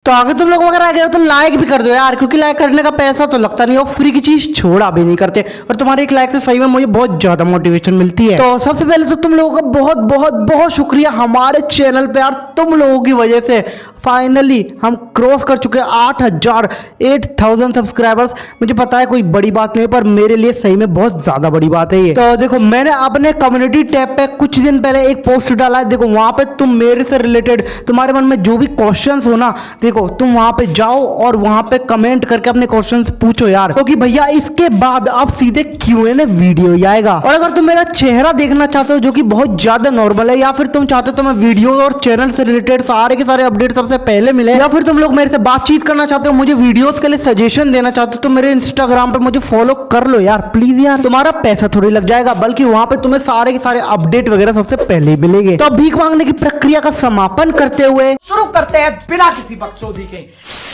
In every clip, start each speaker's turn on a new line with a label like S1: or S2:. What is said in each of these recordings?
S1: तो आगे तुम लोग अगर आ गए हो तो लाइक भी कर दो यार, क्योंकि लाइक करने का पैसा तो लगता नहीं, और फ्री की चीज छोड़ा भी नहीं करते, और तुम्हारे एक लाइक से सही में मुझे बहुत ज्यादा मोटिवेशन मिलती है। तो सबसे पहले तो तुम लोगों का बहुत बहुत बहुत शुक्रिया हमारे चैनल पे यार, तुम लोगों की वजह से फाइनली हम क्रॉस कर चुके 8,000 सब्सक्राइबर्स। मुझे पता है कोई बड़ी बात नहीं है, पर मेरे लिए सही में बहुत ज्यादा बड़ी बात है ये। तो देखो मैंने अपने कम्युनिटी टैब पे कुछ दिन पहले एक पोस्ट डाला है, देखो वहां पे तुम मेरे से रिलेटेड तुम्हारे मन में जो भी क्वेश्चंस हो ना, देखो तुम वहां पे जाओ और वहां पे कमेंट करके अपने क्वेश्चंस पूछो यार, क्योंकि भैया इसके बाद अब सीधे Q&A वीडियो ही आएगा। और अगर तुम मेरा चेहरा देखना चाहते हो जो कि बहुत ज्यादा नॉर्मल है, या फिर तुम चाहते हो तो मैं वीडियो और चैनल से रिलेटेड सारे के सारे अपडेट सबसे पहले मिले, या फिर तुम लोग मेरे से बातचीत करना चाहते हो, मुझे वीडियोस के लिए सजेशन देना चाहते हो, तो मेरे इंस्टाग्राम पे मुझे फॉलो कर लो यार प्लीज यार, तुम्हारा पैसा थोड़ी लग जाएगा, बल्कि वहां पे तुम्हें सारे के सारे अपडेट वगैरह सबसे पहले मिलेंगे। तो अब भीख मांगने की प्रक्रिया का समापन करते हुए
S2: शुरू करते हैं बिना किसी बकचोदी के।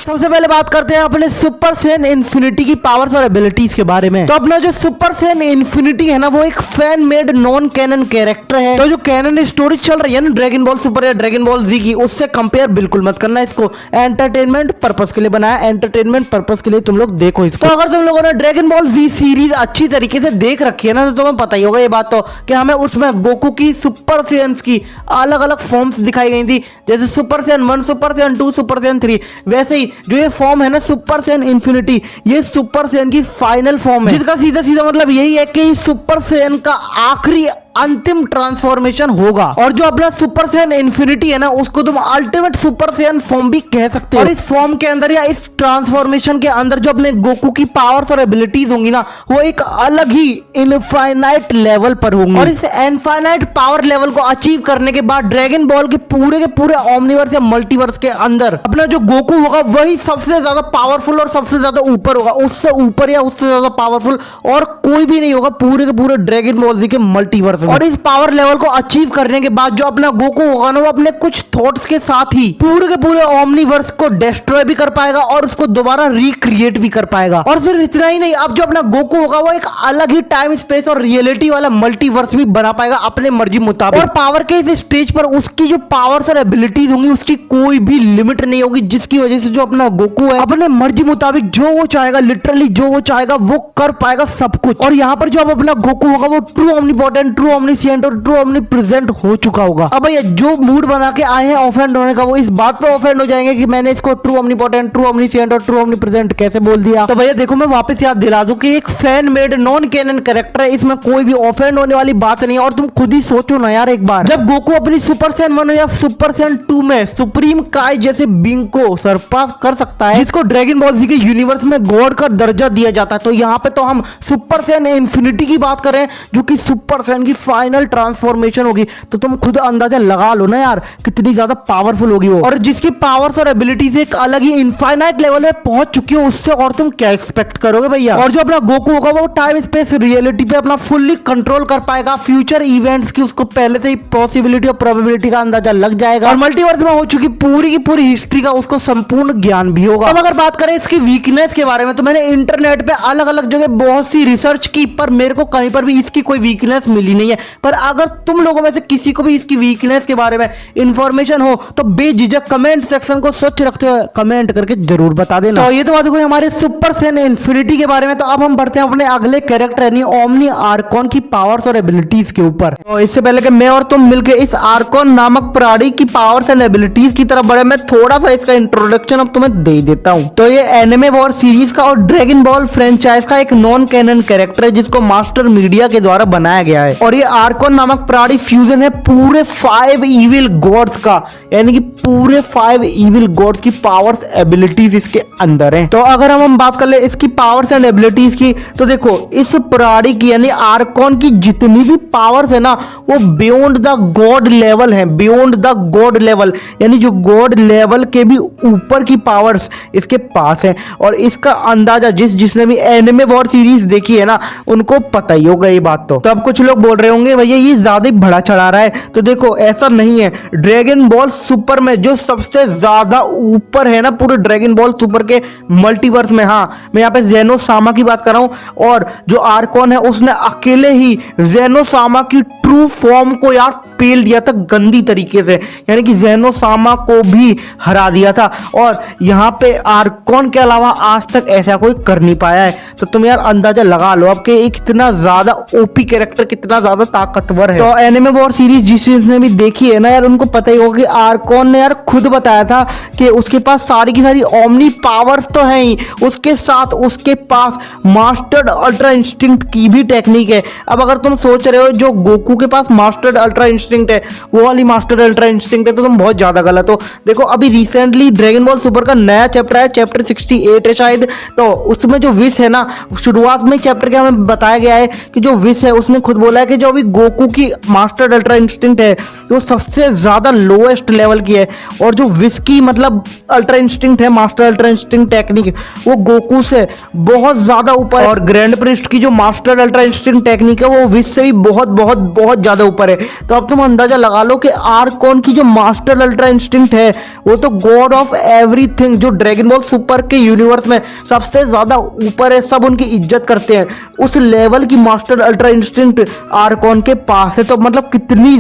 S1: सबसे पहले बात करते हैं अपने सुपर सैयन इन्फिनिटी की पावर्स और एबिलिटीज के बारे में। तो अपना जो सुपर सैयन इन्फिनिटी है ना, वो एक fan made non canon character है। तो जो कैनन स्टोरी चल रही है ना ड्रैगन बॉल सुपर या ड्रैगन बॉल जी की, उससे कंपेयर बिल्कुल मत करना इसको। एंटरटेनमेंट पर्पस के लिए बनाया, एंटरटेनमेंट पर्पस के लिए तुम लोग देखो इसको। तो अगर तुम लोगों ने ड्रैगन बॉल जी सीरीज अच्छी तरीके से देख रखी है ना, तो तुम्हें पता ही होगा ये बात तो, कि हमें उसमें गोकू की सुपर सैयन्स की अलग अलग फॉर्म्स दिखाई गई थी, जैसे super Saiyan 1, super Saiyan 2, super Saiyan 3। वैसे ही जो ये फॉर्म है ना सुपर सैयन इन्फिनिटी, ये सुपर सैयन की फाइनल फॉर्म है, जिसका सीधा सीधा मतलब यही है कि सुपर सैयन का आखिरी अंतिम ट्रांसफॉर्मेशन होगा। और जो अपना सुपर सैयन इन्फिनिटी है ना, उसको तुम अल्टीमेट सुपर सैयन फॉर्म भी कह सकते हो। और इस फॉर्म के अंदर या इस ट्रांसफॉर्मेशन के अंदर जो अपने गोकू की पावर्स और एबिलिटीज होंगी ना, वो एक अलग ही इनफाइनाइट लेवल पर होंगी। और इस इनफाइनाइट पावर लेवल को अचीव करने के बाद ड्रैगन बॉल के पूरे ओमनिवर्स या मल्टीवर्स के अंदर अपना जो गोकू होगा वही सबसे ज्यादा पावरफुल और सबसे ज्यादा ऊपर होगा। उससे ऊपर या उससे ज्यादा पावरफुल और कोई भी नहीं होगा पूरे के पूरे ड्रैगन बॉल जी के मल्टीवर्स। और इस पावर लेवल को अचीव करने के बाद जो अपना गोकू होगा ना, वो अपने कुछ थॉट्स के साथ ही पूरे के पूरे ओमनीवर्स को डिस्ट्रॉय भी कर पाएगा और उसको दोबारा रिक्रिएट भी कर पाएगा। और सिर्फ इतना ही नहीं, अब जो अपना गोकू होगा वो एक अलग ही टाइम स्पेस और रियलिटी वाला मल्टीवर्स भी बना पाएगा अपने मर्जी मुताबिक। और पावर के इस स्टेज पर उसकी जो पावर्स और एबिलिटीज होंगी उसकी कोई भी लिमिट नहीं होगी, जिसकी वजह से जो अपना गोकू है अपने मर्जी मुताबिक जो वो चाहेगा, लिटरली जो वो चाहेगा वो कर पाएगा सब कुछ। और यहाँ पर जो अब अपना गोकू होगा वो ट्रू ओमनीपोटेंट, ट्रू ओमनीसिएंट और ट्रू ओमनीप्रेजेंट हो चुका होगा। अब भैया जो मूड बना के आए हैं ऑफेंड होने का, वो इस बात पे ऑफेंड हो जाएंगे कि मैंने इसको ट्रू ओमनीपोटेंट, ट्रू ओमनीसिएंट और ट्रू ओमनीप्रेजेंट कैसे बोल दिया। तो भैया देखो मैं वापस याद दिला दूं कि एक fan made non canon character है, इसमें कोई भी ऑफेंड होने वाली बात नहीं है। और तुम खुद ही सोचो ना यार एक बार, जब गोकू अपनी सुपर सैयन 1 या सुपर सैयन 2 में सुप्रीम काय जैसे बींग को सरपास कर सकता है, जिसको ड्रैगन बॉल जी के यूनिवर्स में गॉड का दर्जा दिया जाता है, तो यहाँ पे तो हम सुपर सैयन इन्फिनिटी की बात करें जो कि सुपर सैयन की फाइनल ट्रांसफॉर्मेशन होगी, तो तुम खुद अंदाजा लगा लो ना यार कितनी ज्यादा पावरफुल होगी वो। और जिसकी पावर्स और एबिलिटीज एक अलग ही इनफाइनाइट लेवल में पहुंच चुकी है, उससे और तुम क्या एक्सपेक्ट करोगे भैया। और जो अपना गोकू होगा वो टाइम स्पेस रियलिटी पे अपना फुल्ली कंट्रोल कर पाएगा, फ्यूचर इवेंट्स की उसको पहले से ही पॉसिबिलिटी और प्रोबेबिलिटी का अंदाजा लग जाएगा, और मल्टीवर्स में हो चुकी पूरी की पूरी हिस्ट्री का उसको संपूर्ण ज्ञान भी होगा। अब अगर बात करें इसकी वीकनेस के बारे में, तो मैंने इंटरनेट पे अलग अलग जगह बहुत सी रिसर्च की, पर मेरे को कहीं पर भी इसकी कोई वीकनेस मिली नहीं है। पर अगर तुम लोगों में से किसी को भी इसकी वीकनेस के बारे में इंफॉर्मेशन हो तो बेझिझक कमेंट सेक्शन को स्वच्छ रखते हुए कमेंट करके जरूर बता देना। तो ये तो बात हुई हमारे सुपर सैयन इन्फिनिटी के बारे में। तो अब हम बढ़ते हैं अपने अगले कैरेक्टर यानी ओमनी आर्कॉन की पावर्स और एबिलिटीज के ऊपर। तो इससे पहले कि मैं और तुम मिलकर इस आर्कॉन नामक प्राणी की पावर्स एंड एबिलिटीज की तरफ बढ़े, मैं थोड़ा सा इसका इंट्रोडक्शन अब तुम्हें दे देता हूं। तो ये एनिमे वॉर सीरीज का और ड्रैगन बॉल फ्रेंचाइज का एक नॉन कैनन कैरेक्टर है, जिसको मास्टर मीडिया के द्वारा बनाया गया है। और ये आर्कॉन नामक प्राणी फ्यूजन है पूरे 5 इविल गॉड्स का, यानी कि पूरे 5 इविल गॉड्स की पावर्स एबिलिटीज इसके अंदर हैं। तो अगर हम बात कर ले इसकी पावर्स एंड एबिलिटीज की, तो देखो इस प्राणी की यानी आर्कॉन की जितनी भी पावर्स है ना, वो बियॉन्ड द गॉड लेवल है, बियॉन्ड द गॉड लेवल, यानी जो गॉड लेवल के भी ऊपर की पावर्स इसके पास है। और इसका अंदाजा जिसने भी एनिमे वॉर सीरीज देखी है ना, उनको पता ही होगा ये बात। तो अब कुछ लोग बोल रहे होंगे भैया ये ज्यादा ही बड़ा चढ़ा रहा है, तो देखो ऐसा नहीं है। ड्रैगन बॉल सुपर में जो सबसे ज्यादा ऊपर है ना पूरे ड्रैगन बॉल सुपर के मल्टीवर्स में, हाँ मैं यहाँ पे जेनो सामा की बात कर रहा हूँ, और जो आर्कॉन है उसने अकेले ही जेनो सामा की ट्रू फॉर्म को यार पेल दिया था गंदी तरीके से, यानी कि ज़ेनोसामा को भी हरा दिया था। और यहाँ पे आर्कॉन के अलावा आज तक ऐसा कोई कर नहीं पाया है। तो तुम यार अंदाजा लगा लो अब कि एक इतना ज्यादा ओपी कैरेक्टर कितना ज्यादा ताकतवर है। तो एनिमे वॉर सीरीज जिसने भी देखी है ना यार, उनको पता ही होगा कि आर्कॉन ने यार खुद बताया था कि उसके पास सारी की सारी ओमनी पावर्स तो है ही, उसके साथ उसके पास मास्टर्ड अल्ट्रा इंस्टिंक्ट की भी टेक्निक है। अब अगर तुम सोच रहे हो जो गोकू के पास मास्टर्ड अल्ट्रा इंस्टिंक्ट है वो वाली मास्टर्ड अल्ट्रा इंस्टिंक्ट है, तो तुम बहुत ज्यादा गलत हो। देखो अभी रिसेंटली ड्रैगन बॉल सुपर का नया चैप्टर है, चैप्टर 68 है शायद। तो उसमें जो विश है ना, शुरुआत में चैप्टर के हमें बताया गया है कि जो विश है उसने खुद बोला है कि जो अभी गोकू की मास्टर्ड अल्ट्रा इंस्टिंक्ट है वो सबसे ज्यादा लोएस्ट लेवल की है, और जो विश की मतलब अल्ट्रा इंस्टिंक्ट है, मास्टर अल्ट्रा इंस्टिंक्ट टेक्निक, वो गोकू से बहुत ज्यादा ऊपर है। और ग्रैंड प्रिस्ट की जो मास्टर अल्ट्रा इंस्टिंक्ट टेक्निक है वो विश से भी बहुत बहुत बहुत ज्यादा ऊपर है। तो अब तुम अंदाजा लगा लो कि आर्कॉन की जो मास्टर अल्ट्रा इंस्टिंक्ट है वो तो गॉड ऑफ एवरीथिंग, जो ड्रैगन बॉल सुपर के यूनिवर्स में सबसे ज्यादा ऊपर है, सब उनकी इज्जत करते हैं, उस लेवल की मास्टर अल्ट्रा इंस्टिंक्ट आर्कॉन के पास है। तो मतलब कितनी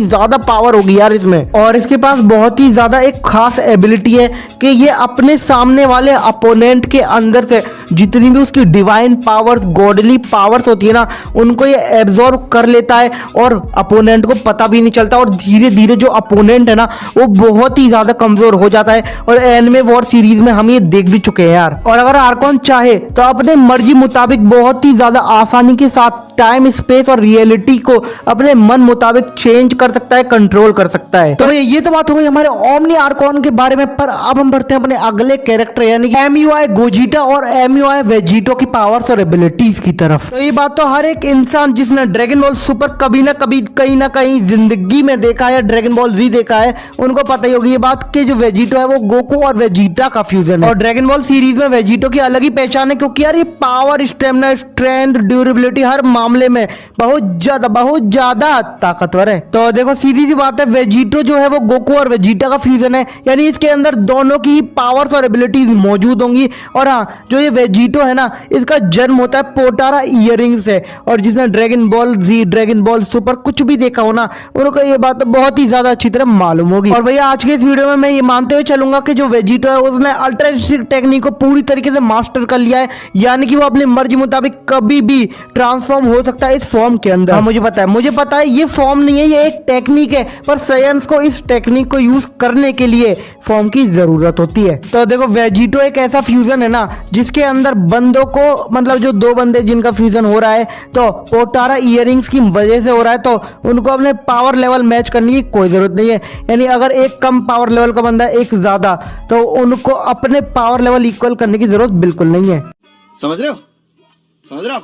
S1: ज्यादा पावर होगी यार इसमें। और इसके पास बहुत ही ज्यादा एक खास एबिलिटी है कि ये अपने सामने वाले अपोनेंट के अंदर से जितनी भी उसकी डिवाइन पावर्स, गॉडली पावर्स होती है ना, उनको ये एब्जॉर्ब कर लेता है और अपोनेंट को पता भी नहीं चलता, और धीरे धीरे जो अपोनेंट है ना वो बहुत ही ज्यादा कमजोर हो जाता है। और एनिमे वॉर सीरीज में हम ये देख भी चुके हैं यार। और अगर आर्कॉन चाहे तो अपने मर्जी मुताबिक बहुत ही ज्यादा आसानी के साथ टाइम, स्पेस और रियलिटी को अपने मन मुताबिक चेंज कर सकता है, कंट्रोल कर सकता है। तो ये तो बात हो गई हमारे ओमनी आर्कॉन के बारे में। पर अब हम बढ़ते हैं अपने अगले कैरेक्टर यानी कि एमयूआई गोजिटा और एमयूआई वेजिटो की पावर्स और एबिलिटीज की तरफ। तो ये बात तो हर एक इंसान जिसने ड्रैगन बॉल सुपर कभी ना कभी कहीं ना कहीं जिंदगी में देखा है, ड्रैगन बॉल जी देखा है, उनको पता ही होगी ये बात कि जो वेजिटो है वो गोकू और वेजिटा का फ्यूजन है। और ड्रैगन बॉल सीरीज में वेजिटो की अलग ही पहचान है, क्योंकि यार ये पावर, स्टेमिना, स्ट्रेंथ, ड्यूरेबिलिटी हर मामले में बहुत ज्यादा ताकतवर है। तो देखो सीधी सी बात है, वेजिटो जो है वो गोकू और वेजिटा का फ्यूजन है, यानी इसके अंदर दोनों की पावर्स और एबिलिटीज मौजूद होंगी। और हाँ, जो ये वेजिटो है ना, इसका जन्म होता है पोटारा इयरिंग से, और जिसने ड्रैगन बॉल जी, ड्रैगन बॉल सुपर कुछ भी देखा हो ना, उनको ये बात बहुत ही ज्यादा अच्छी तरह मालूम होगी। और भैया आज के इस वीडियो में मैं ये मानते हुए चलूंगा कि जो वेजिटो है उसने अल्ट्रा इंस्टिंक्ट टेक्निक को पूरी तरीके से मास्टर कर लिया है, यानी कि वो अपनी मर्जी मुताबिक कभी भी ट्रांसफॉर्म हो सकता है इस फॉर्म के अंदर। हाँ, मुझे पता है ये फॉर्म नहीं है, ये एक टेक्निक है, पर साइंस को इस टेक्निक को यूज करने के लिए फॉर्म की जरूरत होती है। तो देखो वेजिटो एक ऐसा फ्यूजन है ना जिसके अंदर बंदों को, मतलब जो दो बंदे जिनका फ्यूजन हो रहा है तो पोटारा इयरिंग्स की वजह से हो रहा है, तो उनको अपने पावर लेवल मैच करने की कोई जरूरत नहीं है। यानी अगर एक कम पावर लेवल का बंदा एक ज्यादा, तो उनको अपने पावर लेवल इक्वल करने की जरूरत बिल्कुल नहीं है।
S2: समझ रहे हो?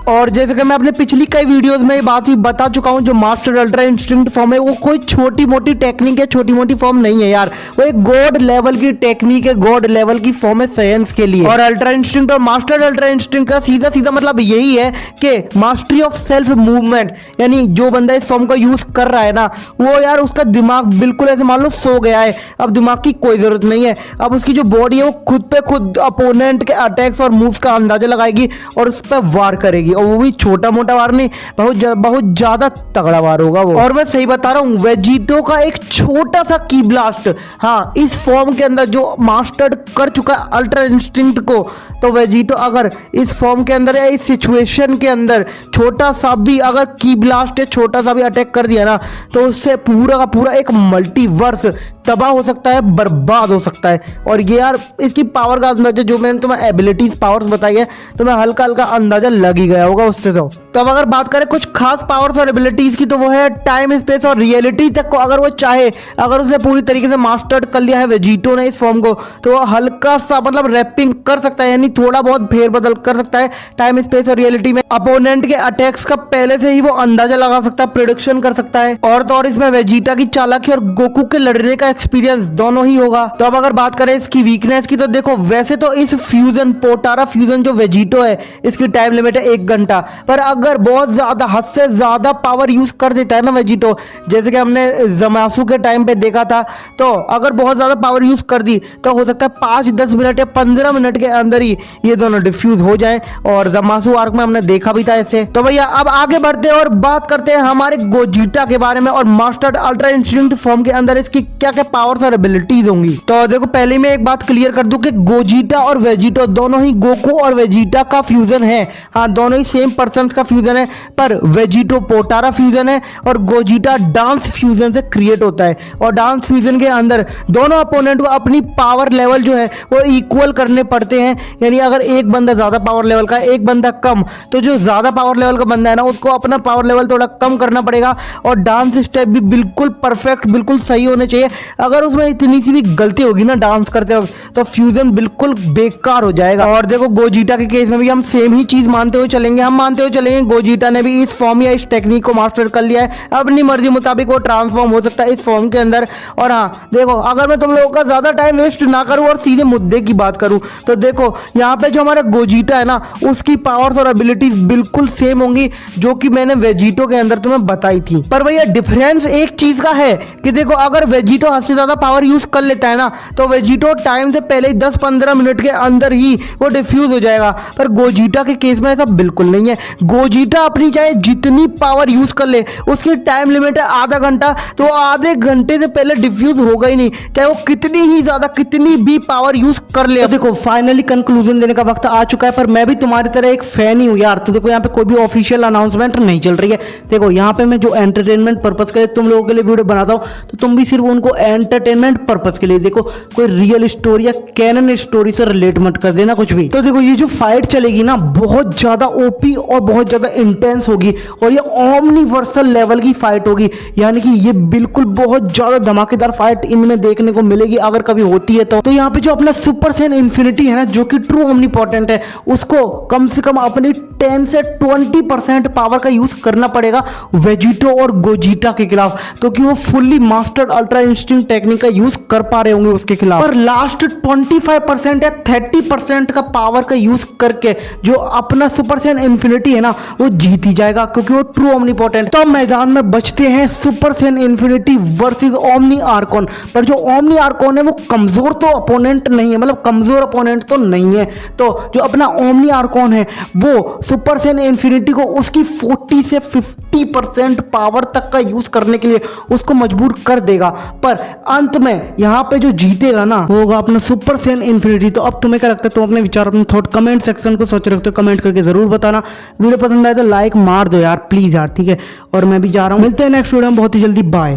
S1: और जैसे कि मैं अपने पिछली कई वीडियोस में ये बात भी बता चुका हूं, जो मास्टर अल्ट्रा इंस्टिंक्ट फॉर्म है वो कोई छोटी मोटी टेक्निक है, छोटी मोटी फॉर्म नहीं है यार, वो एक गॉड लेवल की टेक्निक है, गॉड लेवल की फॉर्म है साइंस के लिए। और अल्ट्रा इंस्टिंक्ट और मास्टर अल्ट्रा इंस्टिंक्ट का सीधा मतलब यही है कि मास्टरी ऑफ सेल्फ मूवमेंट, यानी जो बंदा इस फॉर्म का यूज कर रहा है ना, वो यार उसका दिमाग बिल्कुल ऐसे मान लो सो गया है, अब दिमाग की कोई जरूरत नहीं है। अब उसकी जो बॉडी है वो खुद पे खुद अपोनेंट के अटैक्स और मूव्स का अंदाजा लगाएगी और उस पर वार करेगी, और वो भी छोटा मोटा वार नहीं, बहुत ज्यादा तगड़ा वार होगा वो। और मैं सही बता रहा हूँ, वेजिटो का एक छोटा सा की ब्लास्ट, हाँ, इस फॉर्म के अंदर जो मास्टर्ड कर चुका है अल्ट्रा इंस्टिंक्ट को, तो वेजिटो अगर इस फॉर्म के अंदर या इस सिचुएशन के अंदर छोटा सा भी अगर की ब्लास्ट या छोटा सा भी अटैक कर दिया ना, तो उससे पूरा का पूरा एक मल्टीवर्स तबाह हो सकता है, बर्बाद हो सकता है। और ये यार इसकी पावर का अंदाजा, जो मैंने तुम्हें एबिलिटीज पावर्स बताई है, तो मैं हल्का अंदाजा लग ही गया होगा उससे। तो अब अगर बात करें कुछ खास पावर्स और एबिलिटीज की, तो वो है टाइम, स्पेस और रियलिटी तक को अगर वो चाहे, अगर उसे पूरी तरीके से मास्टर्ड कर लिया है वेजिटो ने इस फॉर्म को, तो वो हल्का सा मतलब रैपिंग कर सकता है, यानी थोड़ा बहुत फेरबदल कर सकता है टाइम, स्पेस और रियलिटी में। अपोनेंट के अटैक्स का पहले से ही वो अंदाजा लगा सकता है, प्रेडिक्शन कर सकता है। और तो और इसमें वेजिटा की चालाकी और गोकू के लड़ने का एक्सपीरियंस दोनों ही होगा। तो अब अगर बात करें इसकी वीकनेस की, तो देखो वैसे तो इस फ्यूजन, पोटारा फ्यूजन जो वेजिटो है, इसकी टाइम लिमिट है 1 घंटा, पर अगर बहुत ज्यादा, हद से ज्यादा पावर यूज कर देता है ना वेजिटो, जैसे कि हमने जमासु के टाइम पे देखा था, तो अगर बहुत ज्यादा पावर यूज कर दी तो हो सकता है 5-10 मिनट या 15 मिनट के अंदर ही ये दोनों डिफ्यूज हो जाए, और ज़मासु आर्क में हमने देखा भी था ऐसे। तो भैया अब आगे बढ़ते हैं और बात करते हैं हमारे गोजीटा के बारे में और मास्टर्ड अल्ट्रा इंस्टिंक्ट फॉर्म के अंदर इसकी क्या क्या पावर्स और एबिलिटीज होंगी। तो देखो पहले मैं एक बात क्लियर कर दूं कि गोजीटा और वेजिटो दोनों ही गोकू और वेजिटा का फ्यूजन है। हाँ, दोनों ही सेम पर्सन का फ्यूजन है, पर वेजिटो पोटारा फ्यूजन है और गोजीटा डांस फ्यूजन से क्रिएट होता है। और डांस फ्यूजन के अंदर दोनों अपोनेंट को अपनी पावर लेवल जो है वो इक्वल करने पड़ते हैं। यानी अगर एक बंदा ज्यादा पावर लेवल का, एक बंदा कम, तो जो ज्यादा पावर लेवल का बंदा है ना उसको अपना पावर लेवल थोड़ा कम करना पड़ेगा। और डांस स्टेप भी बिल्कुल परफेक्ट, बिल्कुल सही होने चाहिए। अगर उसमें इतनी सी भी गलती होगी ना डांस करते वक्त, तो फ्यूजन बिल्कुल बेकार हो जाएगा। और देखो गोजीटा के केस में भी हम सेम ही चीज मानते हुए चलेंगे। हम मानते हुए चलेंगे गोजीटा ने भी इस फॉर्म या इस टेक्निक को मास्टर कर लिया है। अपनी मर्जी मुताबिक वो ट्रांसफॉर्म हो सकता है इस फॉर्म के अंदर। और हाँ देखो, अगर मैं तुम लोगों का ज्यादा टाइम वेस्ट ना करूं और सीधे मुद्दे की बात करूं, तो देखो यहाँ पे जो हमारा गोजीटा है ना उसकी पावर्स और एबिलिटीज बिल्कुल सेम होंगी जो कि मैंने वेजिटो के अंदर तुम्हें बताई थी। पर भैया डिफरेंस एक चीज का है कि देखो अगर वेजिटो हद से ज्यादा पावर यूज कर लेता है ना तो वेजिटो टाइम से पहले ही 10-15 मिनट के अंदर ही वो डिफ्यूज हो जाएगा। पर गोजीटा के केस में ऐसा बिल्कुल नहीं है। गोजीटा अपनी चाहे जितनी पावर यूज कर ले, उसकी टाइम लिमिट है आधा घंटा, तो आधे घंटे से पहले डिफ्यूज होगा ही नहीं, चाहे वो कितनी ही ज्यादा कितनी भी पावर यूज कर ले। तो देखो फाइनली कंक्लूजन देने का वक्त आ चुका है, पर मैं भी तुम्हारी तरह एक फैन ही हूँ यार। तो देखो यहाँ पे कोई भी ऑफिशियल अनाउंसमेंट नहीं चल रही है। देखो यहाँ पे मैं जो एंटरटेनमेंट पर्पस के लिए तुम लोगों के लिए वीडियो बनाता हूँ, तो तुम भी सिर्फ उनको एंटरटेनमेंट पर्पस के लिए देखो, कोई रियल स्टोरी या कैनन स्टोरी से रिलेट मत कर देना कुछ भी। तो देखो ये जो फाइट चलेगी ना बहुत ज्यादा ओपी और बहुत ज्यादा इंटेंस होगी, और ये ओमनिवर्सल लेवल की फाइट होगी। यानी कि ये बिल्कुल बहुत ज्यादा धमाकेदार फाइट इनमें देखने को मिलेगी अगर कभी होती है तो यहाँ पे जो अपना सुपर सैन इन्फिनिटी है ना, जो कि ट्रू ओमनीपोटेंट है, उसको कम से कम अपनी 10 से 20% पावर का यूज करना पड़ेगा वेजिटो और गोजीटा के खिलाफ, क्योंकि वो fully mastered ultra instinct technique का यूज कर पा रहे होंगे उसके खिलाफ। पर लास्ट 25% या 30% का पावर का यूज करके जो अपना सुपर सैन इन्फिनिटी है ना वो जीत ही जाएगा, क्योंकि वो ट्रू ओमनीपोटेंट। तो अब मैदान में बचते हैं super saiyan infinity versus omni archon. पर जो ओमनी आर्कोन है वो कमजोर तो अपोनेंट नहीं है, मतलब कमजोर अपोनेंट तो नहीं है। तो जो अपना ओमनी आर्कोन है वो सुपर सैन इन्फिनिटी को उसकी 40 से 50% पावर तक का यूज करने के लिए उसको मजबूर कर देगा। पर अंत में यहाँ पे जो जीतेगा ना वो होगा अपना सुपर सैन इन्फिनिटी। तो अब तुम्हें क्या लगता है, तुम अपने विचार अपने थॉट कमेंट सेक्शन को सोच रखते हो, कमेंट करके जरूर बताना। वीडियो पसंद आए तो लाइक मार दो यार प्लीज यार, ठीक है। और मैं भी जा रहा हूँ, मिलते हैं नेक्स्ट वीडियो में बहुत ही जल्दी, बाय।